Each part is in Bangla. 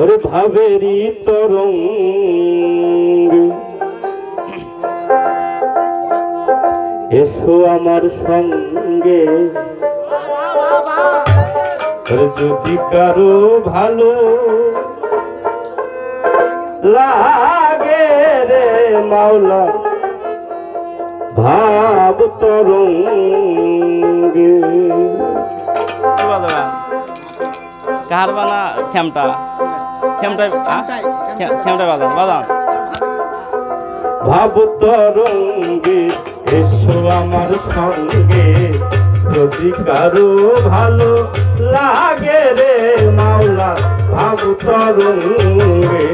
ওরে ভাবেরি তরঙ্গ এসো আমার সঙ্গে, যদি কারো ভালো লাগে রে মাওলা ভাব তরঙ্গে। কার বানা খেমটা খেমটা খেমটা বাজান বাজান ভাব তরঙ্গে এসো আমার সঙ্গে, যদি কারো ভালো লাগে রে মাওলা ভাব তরঙ্গে।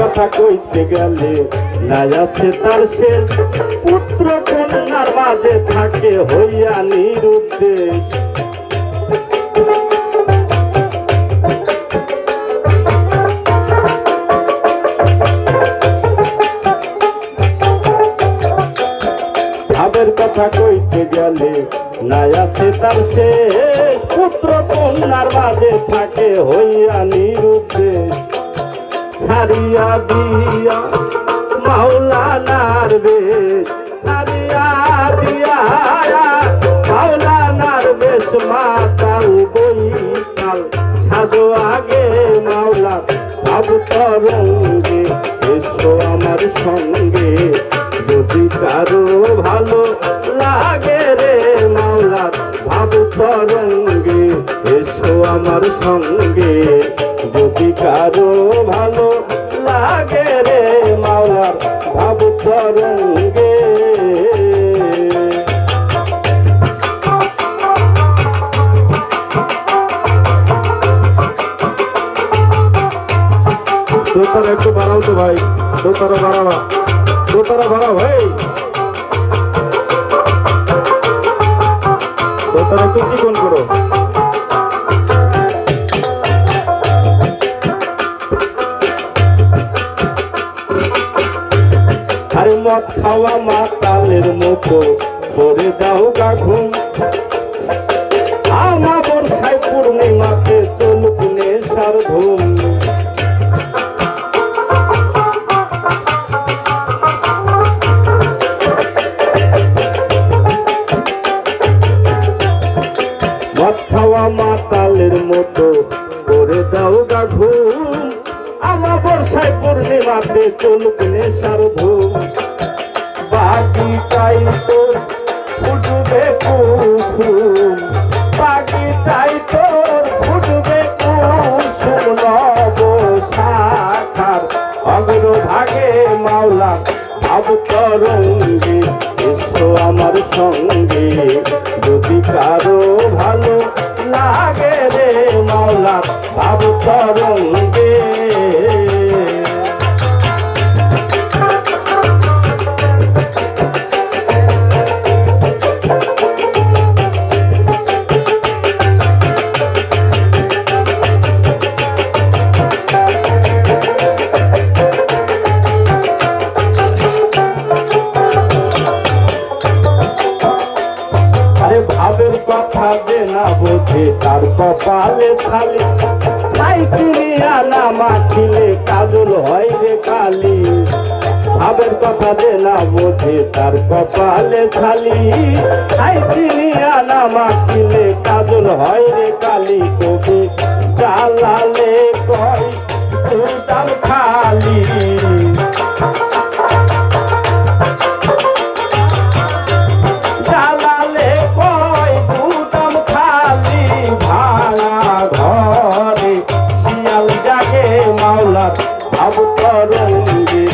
কথা কইতে গেলে নাই আছে তার শেষ, পুত্র কন্যার মাঝে থাকে হইয়া নিরুদ্দেশ। ভাবের কথা কইতে গেলে নাই আছে তার শেষ, পুত্র কন্যার মাঝে থাকে হইয়া নিরুদ্দেশ। ছাড়িয়া দিয়া মাওলানার বেশ, ছাড়িয়া দিয়া মাওলানার বেশ, মাতাল বইকাল সাজো আগে মাওলা ভাব তরঙ্গে এসো আমার সঙ্গে, যদি কারো ভালো লাগে রে মাওলা ভাব তরঙ্গে এসো আমার সঙ্গে, যদি কারো ভালো লাগে রে মাওলার ভাব তরঙ্গে। দোতারা একটু বাড়াও তো ভাই, দোতারা বাড়াবা, দোতারা বাড়াও ভাই, দোতারা একটু চিকন করো। আরে মদ খাওয়া মাতালের মতো করে দাও গা ঘুম, আমা বর্ষায় পূর্ণিমাতে চলুক নেশার ধুম। মদ খাওয়া মাতালের মতো করে দাও গা ঘুম, আমা বর্ষায় পূর্ণিমাতে চলুক নেশার ধুম। বাকি চাই তোর ফুটবে কুসুম, বাকি চাই তোর ফুটবে কুসুম, নব শাখার অগ্রভাগে মাওলা ভাব তরঙ্গে এসো আমার সঙ্গে, যদি কারো ভালো লাগে রে মাওলা ভাব তরঙ্গে। ভাবের কথা যে না বোঝে তার কপালে খালি, তাই কিনিয়া না মাখিলে কাজল হয় রে কালি। ভাবের কথা যে না বোঝে তার কপালে খালি, তাই কিনিয়া না মাখিলে কাজল হয় রে কালি। কবি জালালে কয় দুটাল খালি, ভাব তরঙ্গে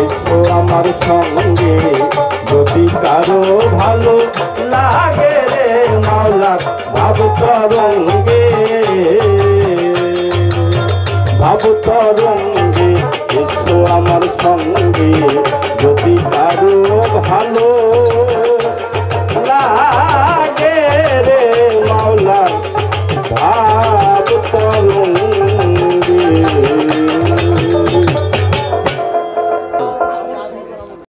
এসো আমার সঙ্গে, যদি কারো ভালো লাগে রে মাওলা ভাব তরঙ্গে। ভাব তরঙ্গে এসো আমার সঙ্গে, যদি কারো ভালো